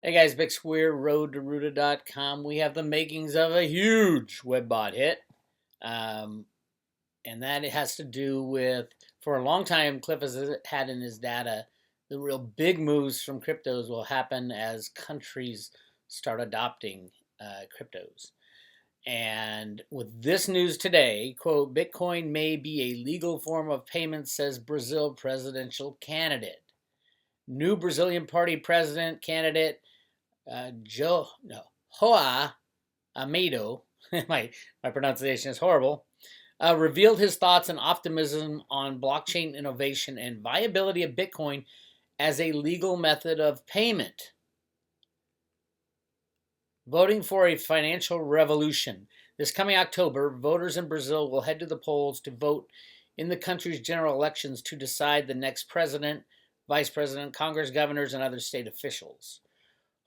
Hey guys, Big Weir, roadtoruta.com. We have the makings of a huge Webbot hit. Um, and that has to do with, for a long time, Cliff has had in his data, the real big moves from cryptos will happen as countries start adopting cryptos. And with this news today, quote, Bitcoin may be a legal form of payment, says Brazil presidential candidate. New Brazilian party president candidate Joe, no, Hoa Amido, my pronunciation is horrible, revealed his thoughts and optimism on blockchain innovation and viability of Bitcoin as a legal method of payment. Voting for a financial revolution. This coming October, voters in Brazil will head to the polls to vote in the country's general elections to decide the next president, vice president, Congress, governors, and other state officials.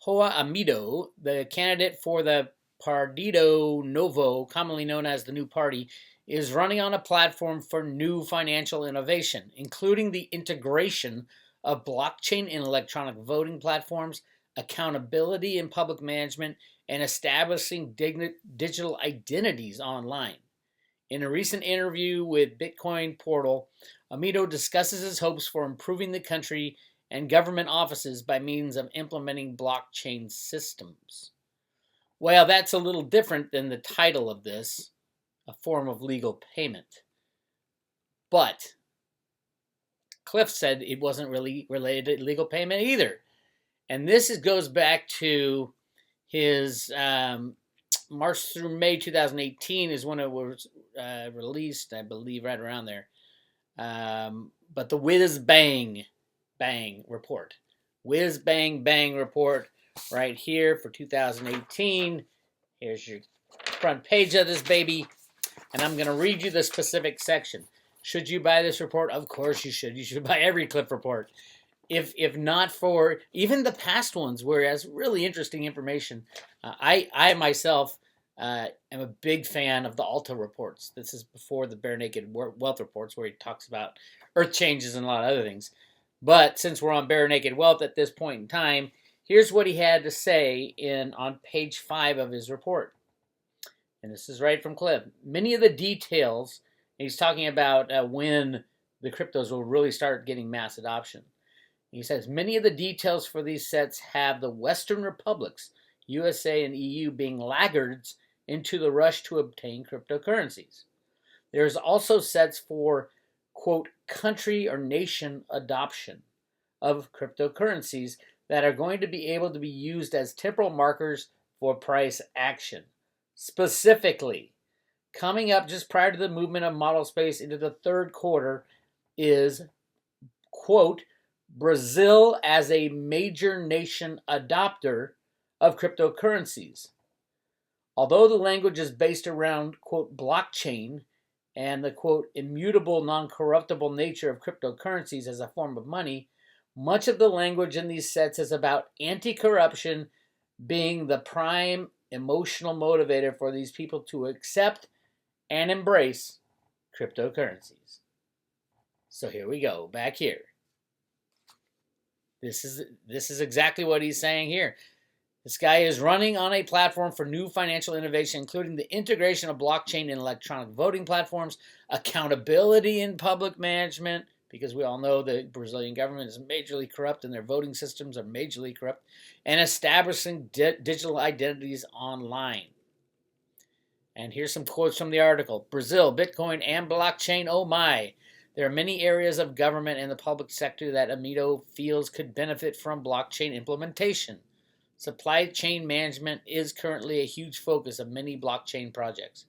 Hoa Amido, the candidate for the Partido Novo, commonly known as the New Party, is running on a platform for new financial innovation, including the integration of blockchain in electronic voting platforms, accountability in public management, and establishing digital identities online. In a recent interview with Bitcoin Portal, Amido discusses his hopes for improving the country and government offices by means of implementing blockchain systems. Well, that's a little different than the title of this, a form of legal payment. But Cliff said it wasn't really related to legal payment either. And this goes back to his March through May 2018 is when it was released, I believe, right around there. But the Whiz Bang report. Whiz Bang Bang report right here for 2018. Here's your front page of this baby. And I'm going to read you the specific section. Should you buy this report? Of course you should. You should buy every Cliff report. If not for even the past ones, where it has really interesting information. I myself am a big fan of the Alta reports. This is before the Bare Naked Wealth reports, where he talks about earth changes and a lot of other things. But since we're on Bare Naked Wealth at this point in time, here's what he had to say on page 5 of his report. And this is right from Cliff. Many of the details, he's talking about when the cryptos will really start getting mass adoption. He says, many of the details for these sets have the Western republics, USA and EU, being laggards into the rush to obtain cryptocurrencies. There's also sets for, quote, country or nation adoption of cryptocurrencies that are going to be able to be used as temporal markers for price action. Specifically, coming up just prior to the movement of model space into the third quarter is, quote, Brazil as a major nation adopter of cryptocurrencies. Although the language is based around, quote, blockchain and the, quote, immutable, non-corruptible nature of cryptocurrencies as a form of money, much of the language in these sets is about anti-corruption being the prime emotional motivator for these people to accept and embrace cryptocurrencies. So here we go, back here. This is exactly what he's saying here. This guy is running on a platform for new financial innovation, including the integration of blockchain in electronic voting platforms, accountability in public management, because we all know the Brazilian government is majorly corrupt and their voting systems are majorly corrupt, and establishing digital identities online. And here's some quotes from the article. Brazil, Bitcoin, and blockchain, oh my. There are many areas of government and the public sector that Amido feels could benefit from blockchain implementation. Supply chain management is currently a huge focus of many blockchain projects.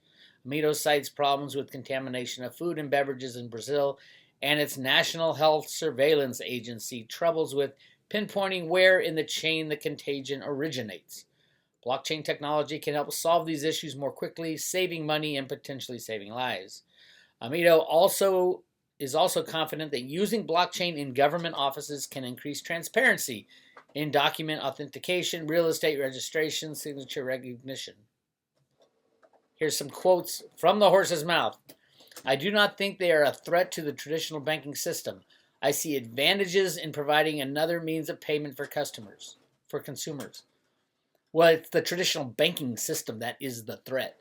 Amido cites problems with contamination of food and beverages in Brazil, and its National Health Surveillance Agency troubles with pinpointing where in the chain the contagion originates. Blockchain technology can help solve these issues more quickly, saving money and potentially saving lives. Amido is also confident that using blockchain in government offices can increase transparency in document authentication, real estate registration, signature recognition. Here's some quotes from the horse's mouth. I do not think they are a threat to the traditional banking system. I see advantages in providing another means of payment for customers. for consumers. Well, it's the traditional banking system that is the threat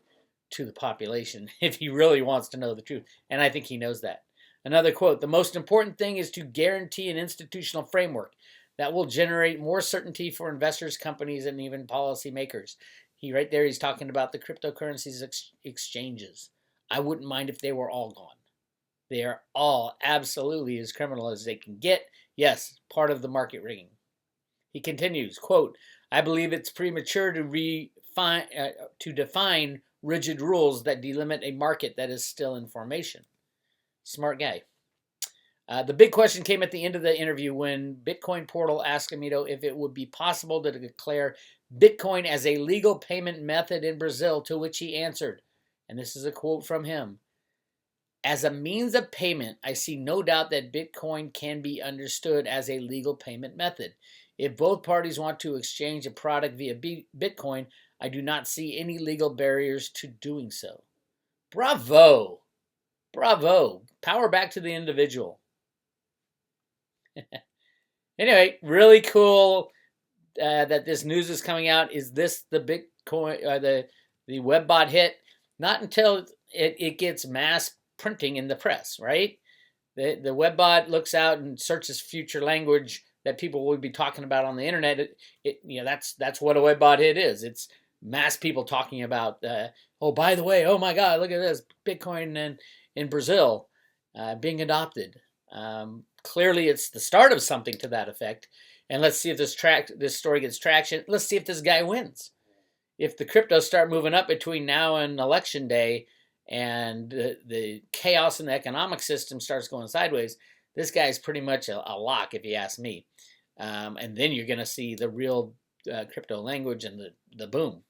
to the population if he really wants to know the truth. And I think he knows that. Another quote, the most important thing is to guarantee an institutional framework that will generate more certainty for investors, companies, and even policymakers. Right there, he's talking about the cryptocurrencies exchanges. I wouldn't mind if they were all gone. They are all absolutely as criminal as they can get. Yes, part of the market rigging. He continues, quote, I believe it's premature to define rigid rules that delimit a market that is still in formation. Smart guy. The big question came at the end of the interview when Bitcoin Portal asked Amito if it would be possible to declare Bitcoin as a legal payment method in Brazil, to which he answered, and this is a quote from him, as a means of payment, I see no doubt that Bitcoin can be understood as a legal payment method. If both parties want to exchange a product via Bitcoin, I do not see any legal barriers to doing so. Bravo! Bravo! Power back to the individual. Anyway, really cool that this news is coming out. Is this the Bitcoin, the Webbot hit? Not until it gets mass printing in the press, right? The Webbot looks out and searches future language that people will be talking about on the internet. That's what a Webbot hit is. It's mass people talking about. Oh, by the way, oh my God, look at this Bitcoin in Brazil being adopted. Clearly, it's the start of something to that effect. And let's see if this story gets traction. Let's see if this guy wins. If the cryptos start moving up between now and election day, and the chaos in the economic system starts going sideways, this guy's pretty much a lock, if you ask me. And then you're going to see the real crypto language and the boom.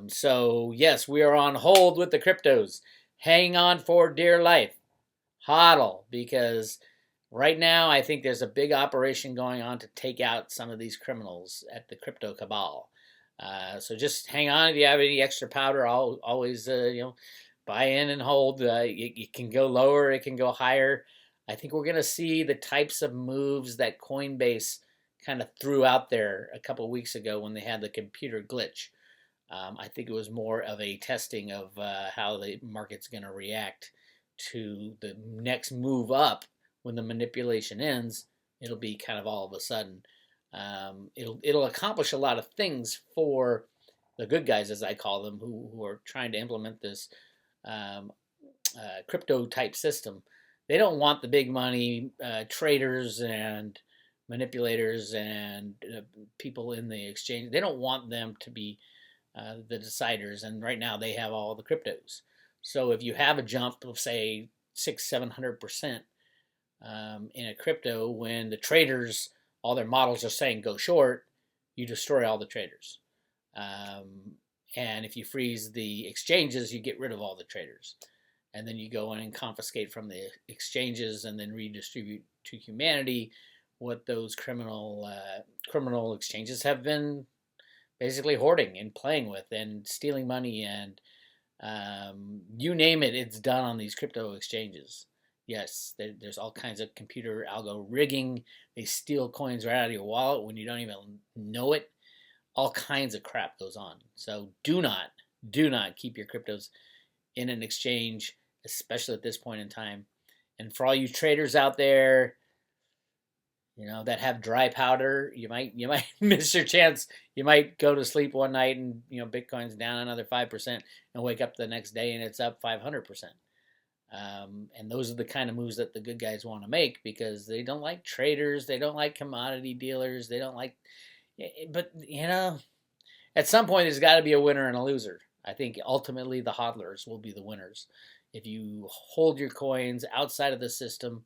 So, yes, we are on hold with the cryptos. Hang on for dear life. HODL, because right now I think there's a big operation going on to take out some of these criminals at the crypto cabal. So just hang on. If you have any extra powder, I'll always buy in and hold. It can go lower, it can go higher. I think we're going to see the types of moves that Coinbase kind of threw out there a couple of weeks ago when they had the computer glitch. I think it was more of a testing of how the market's going to react to the next move up. When the manipulation ends, it'll be kind of all of a sudden. It'll accomplish a lot of things for the good guys, as I call them, who are trying to implement this crypto type system. They don't want the big money traders and manipulators and people in the exchange. They don't want them to be the deciders. And right now they have all the cryptos. So if you have a jump of say 600-700% in a crypto, when the traders, all their models are saying go short, you destroy all the traders. And if you freeze the exchanges, you get rid of all the traders. And then you go in and confiscate from the exchanges and then redistribute to humanity what those criminal exchanges have been basically hoarding and playing with and stealing money and you name it, it's done on these crypto exchanges. Yes, there's all kinds of computer algo rigging. They steal coins right out of your wallet when you don't even know it. All kinds of crap goes on. So do not keep your cryptos in an exchange, especially at this point in time. And for all you traders out there, that have dry powder, you might miss your chance. You might go to sleep one night and Bitcoin's down another 5% and wake up the next day and it's up 500%. And those are the kind of moves that the good guys want to make because they don't like traders, they don't like commodity dealers, they don't like. But at some point there's got to be a winner and a loser. I think ultimately the hodlers will be the winners. If you hold your coins outside of the system,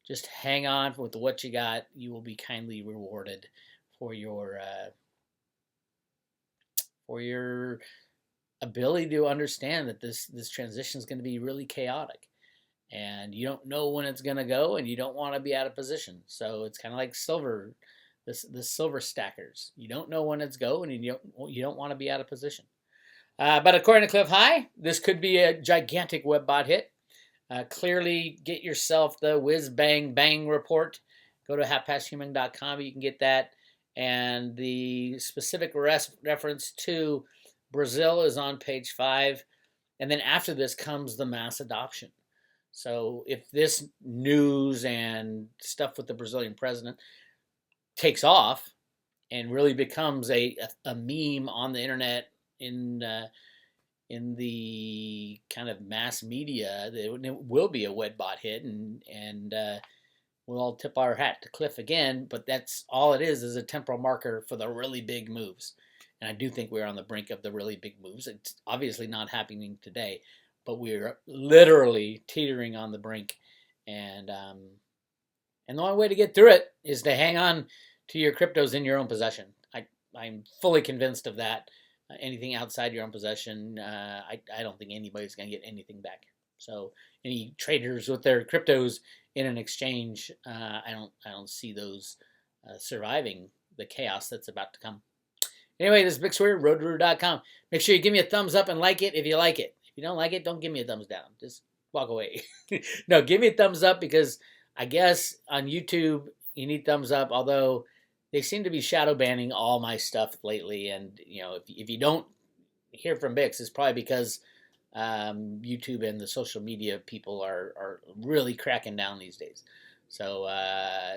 just hang on with what you got. You will be kindly rewarded for your ability to understand that this transition is going to be really chaotic, and you don't know when it's going to go, and you don't want to be out of position. So it's kind of like silver, the silver stackers. You don't know when it's go, and you don't want to be out of position. But according to Clif High, this could be a gigantic Webbot hit. Clearly, get yourself the whiz bang bang report. Go to halfpasthuman.com. You can get that. and the specific reference to Brazil is on page 5. And then after this comes the mass adoption. So if this news and stuff with the Brazilian president takes off and really becomes a meme on the internet in the kind of mass media, it will be a Webbot hit, and we'll all tip our hat to Clif again. But that's all it is a temporal marker for the really big moves. And I do think we're on the brink of the really big moves. It's obviously not happening today, but we're literally teetering on the brink. And the only way to get through it is to hang on to your cryptos in your own possession. I'm fully convinced of that. Anything outside your own possession, I don't think anybody's going to get anything back. So any traders with their cryptos in an exchange, I don't see those surviving the chaos that's about to come. Anyway, this is Big Swear, roadrooter.com. Make sure you give me a thumbs up and like it if you like it. If you don't like it, don't give me a thumbs down. Just walk away. No, give me a thumbs up, because I guess on YouTube you need thumbs up, although they seem to be shadow banning all my stuff lately. And, if you don't hear from Bix, it's probably because YouTube and the social media people are really cracking down these days. So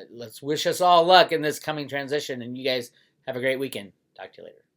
let's wish us all luck in this coming transition, and you guys have a great weekend. Talk to you later.